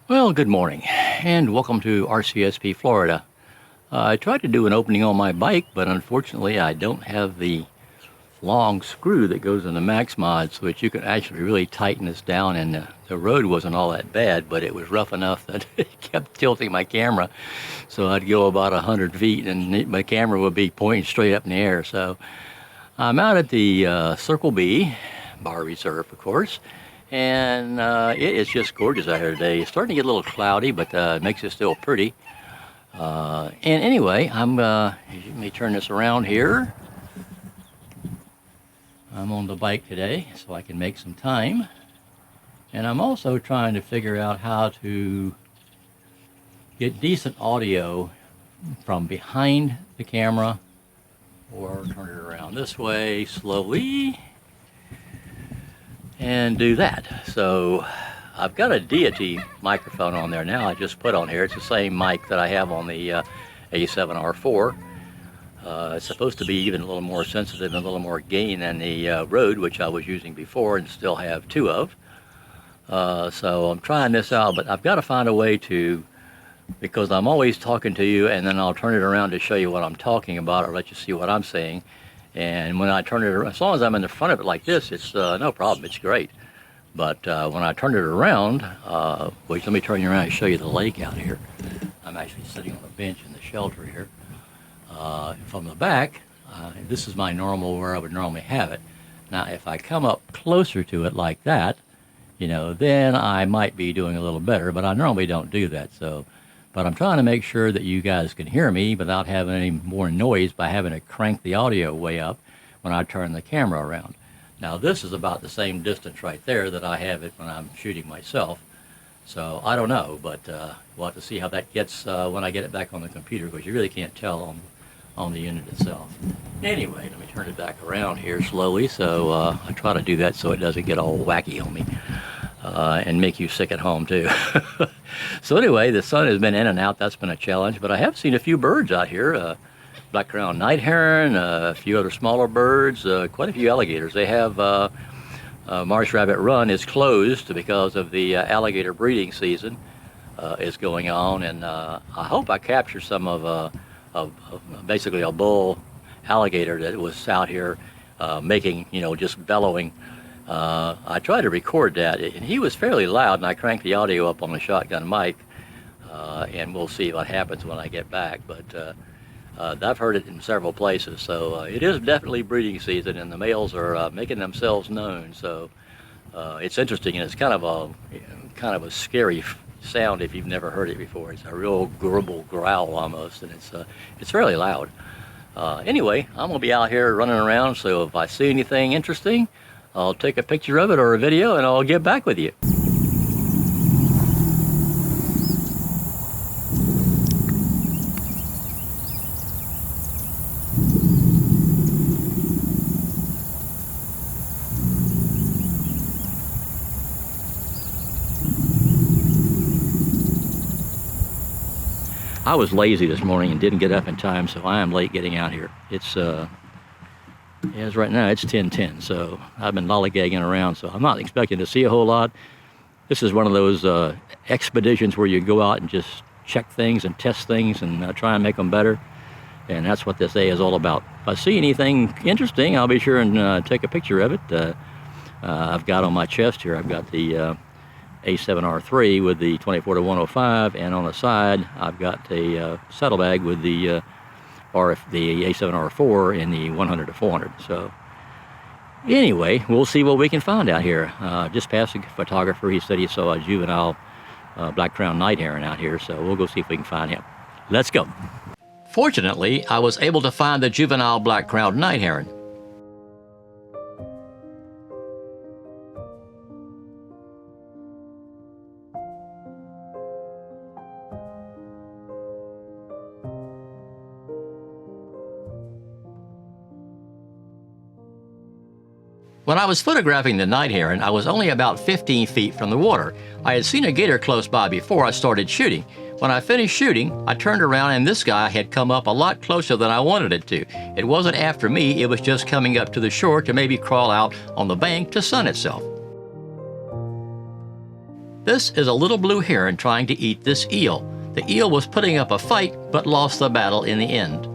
Well, good morning and welcome to RCSP, Florida. I tried to do an opening on my bike, but unfortunately I don't have the long screw that goes in the Max Mod so that you can actually really tighten this down, and the road wasn't all that bad, but it was rough enough that it kept tilting my camera. So I'd go about 100 feet and my camera would be pointing straight up in the air. So I'm out at the Circle B Bar Reserve, of course. And it is just gorgeous out here today. It's starting to get a little cloudy, but it makes it still pretty. And anyway, let me turn this around here. I'm on the bike today, so I can make some time. And I'm also trying to figure out how to get decent audio from behind the camera, or turn it around this way slowly and do that. So I've got a Deity microphone on there now. I just put on here. It's the same mic that I have on the A7R4. It's supposed to be even a little more sensitive and a little more gain than the Rode, which I was using before and still have two of. So I'm trying this out, but I've got to find a way to, because I'm always talking to you and then I'll turn it around to show you what I'm talking about or let you see what I'm saying. And when I turn it around, as long as I'm in the front of it like this, it's no problem. It's great. But when I turn it around, wait, let me turn you around and show you the lake out here. I'm actually sitting on a bench in the shelter here. From the back, this is my normal, where I would normally have it. Now, if I come up closer to it like that, you know, then I might be doing a little better, but I normally don't do that. So, but I'm trying to make sure that you guys can hear me without having any more noise by having to crank the audio way up when I turn the camera around. Now, this is about the same distance right there that I have it when I'm shooting myself. So I don't know, but we'll have to see how that gets when I get it back on the computer, because you really can't tell on the unit itself. Anyway, let me turn it back around here slowly. So I try to do that so it doesn't get all wacky on me. And make you sick at home too. So anyway, the sun has been in and out. That's been a challenge, but I have seen a few birds out here. Black-crowned night heron, a few other smaller birds, quite a few alligators. They have Marsh Rabbit Run is closed because of the alligator breeding season is going on, and I hope I capture some of basically a bull alligator that was out here making, you know, just bellowing. I tried to record that, and he was fairly loud, and I cranked the audio up on the shotgun mic, and we'll see what happens when I get back. But I've heard it in several places, so it is definitely breeding season, and the males are making themselves known. So it's interesting, and it's kind of a scary sound if you've never heard it before. It's a real gurgle growl almost, and it's fairly loud. Anyway, I'm gonna be out here running around, so if I see anything interesting, I'll take a picture of it or a video, and I'll get back with you. I was lazy this morning and didn't get up in time, so I am late getting out here. It's as right now it's 10:10, so I've been lollygagging around, so I'm not expecting to see a whole lot. This is one of those expeditions where you go out and just check things and test things and try and make them better, and that's what this day is all about. If I see anything interesting, I'll be sure and take a picture of it. I've got on my chest here, I've got the A7R3 with the 24-105, and on the side I've got a saddlebag with the the A7R4 in the 100-400. So anyway, we'll see what we can find out here. Just passed a photographer. He said he saw a juvenile black-crowned night heron out here, so we'll go see if we can find him. Let's go. Fortunately, I was able to find the juvenile black-crowned night heron. When I was photographing the night heron, I was only about 15 feet from the water. I had seen a gator close by before I started shooting. When I finished shooting, I turned around and this guy had come up a lot closer than I wanted it to. It wasn't after me, it was just coming up to the shore to maybe crawl out on the bank to sun itself. This is a little blue heron trying to eat this eel. The eel was putting up a fight, but lost the battle in the end.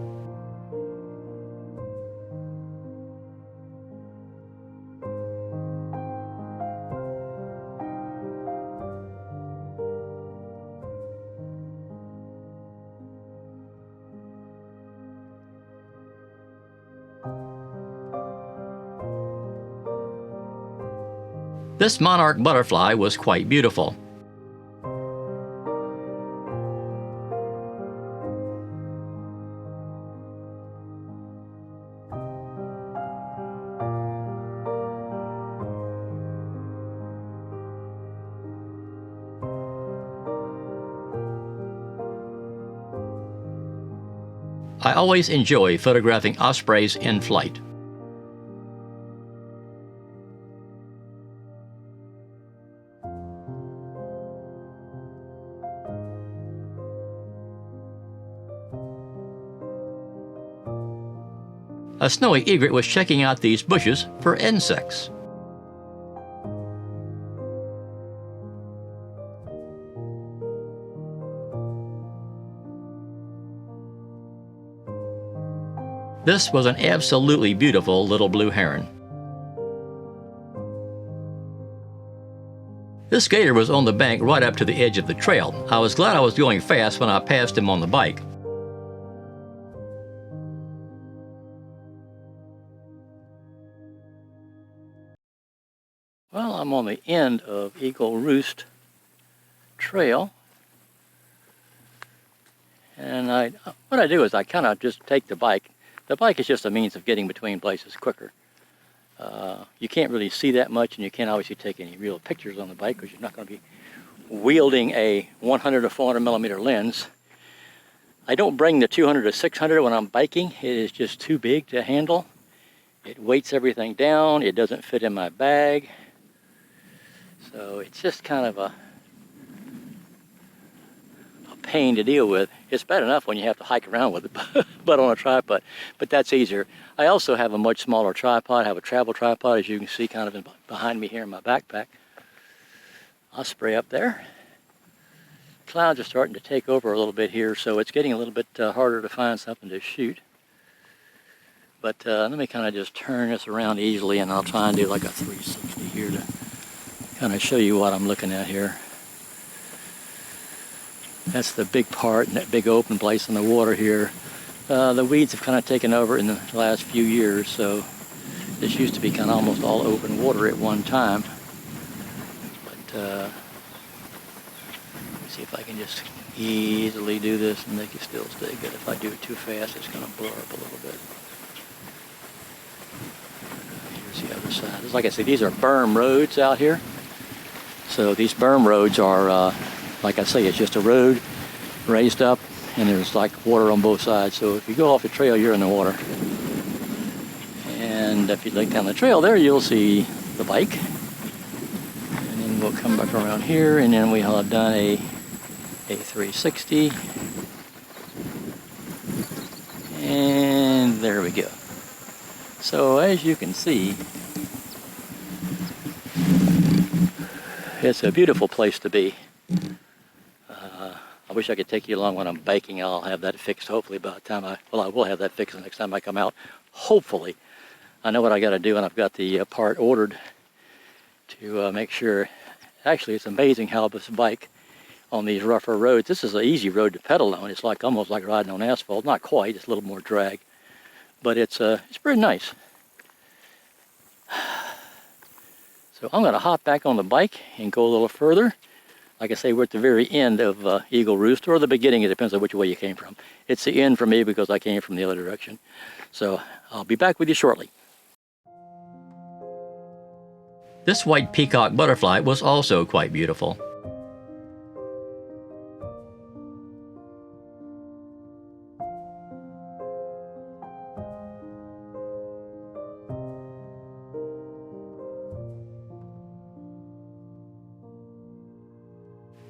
This monarch butterfly was quite beautiful. I always enjoy photographing ospreys in flight. A snowy egret was checking out these bushes for insects. This was an absolutely beautiful little blue heron. This gator was on the bank right up to the edge of the trail. I was glad I was going fast when I passed him on the bike. Well, I'm on the end of Eagle Roost Trail, and what I do is I kind of just take the bike. The bike is just a means of getting between places quicker. You can't really see that much, and you can't obviously take any real pictures on the bike because you're not going to be wielding a 100 to 400 millimeter lens. I don't bring the 200 to 600 when I'm biking. It is just too big to handle. It weights everything down. It doesn't fit in my bag. So it's just kind of a pain to deal with. It's bad enough when you have to hike around with it, but on a tripod. But that's easier. I also have a much smaller tripod. I have a travel tripod, as you can see kind of behind me here in my backpack. Osprey up there. Clouds are starting to take over a little bit here, so it's getting a little bit harder to find something to shoot. But let me kind of just turn this around easily, and I'll try and do like a 360 here to kind of show you what I'm looking at here. That's the big part, and that big open place in the water here. The weeds have kind of taken over in the last few years, so this used to be kind of almost all open water at one time. But let me see if I can just easily do this and make it still stay good. If I do it too fast, it's going to blur up a little bit. Here's the other side. Like I said, these are berm roads out here. So these berm roads are, like I say, it's just a road raised up, and there's like water on both sides. So if you go off the trail, you're in the water. And if you look down the trail there, you'll see the bike. And then we'll come back around here, and then we have done a 360. And there we go. So as you can see, it's a beautiful place to be. I wish I could take you along when I'm biking. I'll have that fixed hopefully by the time I will have that fixed the next time I come out. Hopefully. I know what I got to do, and I've got the part ordered to make sure. Actually, it's amazing how this bike on these rougher roads, this is an easy road to pedal on. It's like almost like riding on asphalt. Not quite, it's a little more drag. But it's pretty nice. So I'm going to hop back on the bike and go a little further. Like I say, we're at the very end of Eagle Roost, or the beginning. It depends on which way you came from. It's the end for me because I came from the other direction. So I'll be back with you shortly. This white peacock butterfly was also quite beautiful.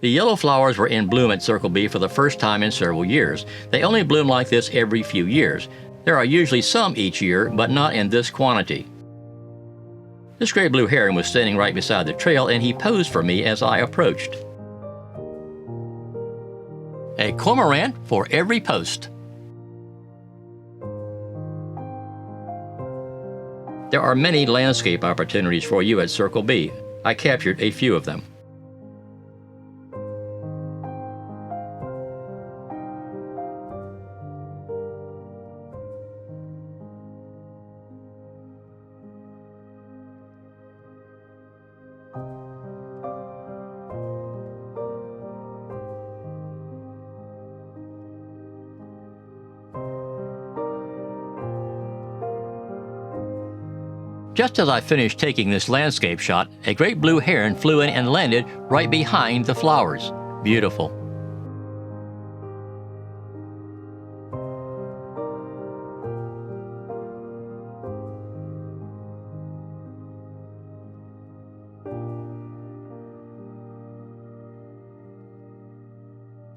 The yellow flowers were in bloom at Circle B for the first time in several years. They only bloom like this every few years. There are usually some each year, but not in this quantity. This gray blue heron was standing right beside the trail, and he posed for me as I approached. A cormorant for every post. There are many landscape opportunities for you at Circle B. I captured a few of them. Just as I finished taking this landscape shot, a great blue heron flew in and landed right behind the flowers. Beautiful.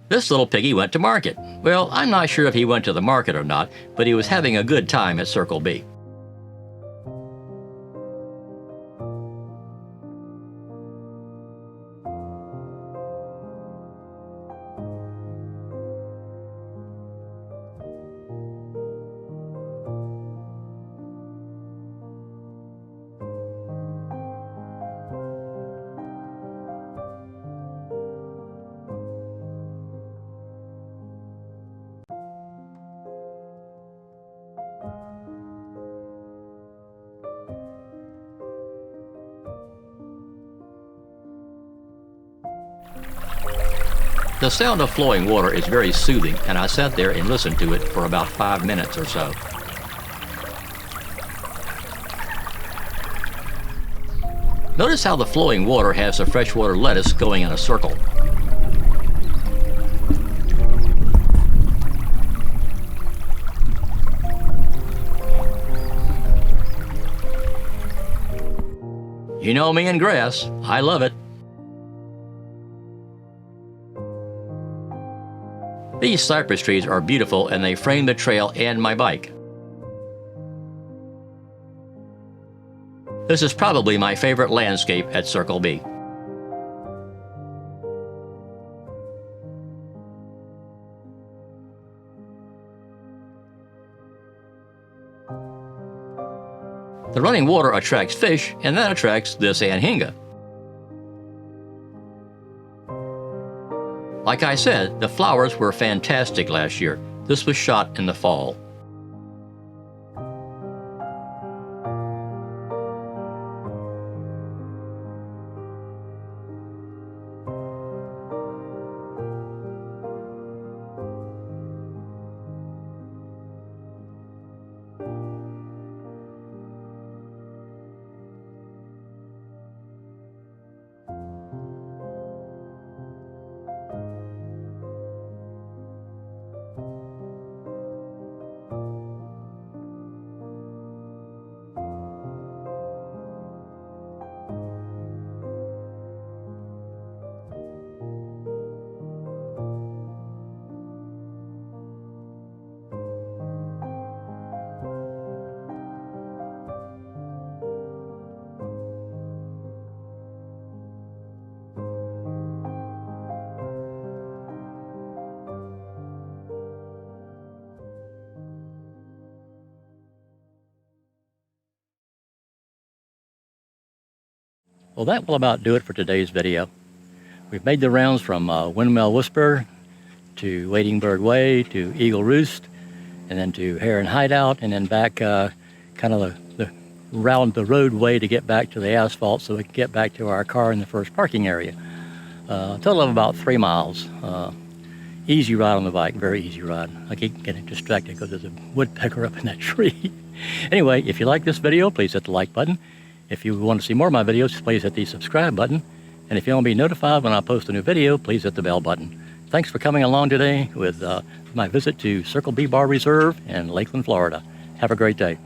This little piggy went to market. Well, I'm not sure if he went to the market or not, but he was having a good time at Circle B. The sound of flowing water is very soothing, and I sat there and listened to it for about 5 minutes or so. Notice how the flowing water has the freshwater lettuce going in a circle. You know me and grass, I love it. These cypress trees are beautiful, and they frame the trail and my bike. This is probably my favorite landscape at Circle B. The running water attracts fish, and that attracts this anhinga. Like I said, the flowers were fantastic last year. This was shot in the fall. Well, that will about do it for today's video. We've made the rounds from Windmill Whisper to Wading Bird Way to Eagle Roost, and then to Heron Hideout, and then back kind of around the roadway to get back to the asphalt so we can get back to our car in the first parking area. A total of about 3 miles. Easy ride on the bike, very easy ride. I keep getting distracted because there's a woodpecker up in that tree. Anyway, if you like this video, please hit the like button. If you want to see more of my videos, please hit the subscribe button. And if you want to be notified when I post a new video, please hit the bell button. Thanks for coming along today with my visit to Circle B Bar Reserve in Lakeland, Florida. Have a great day.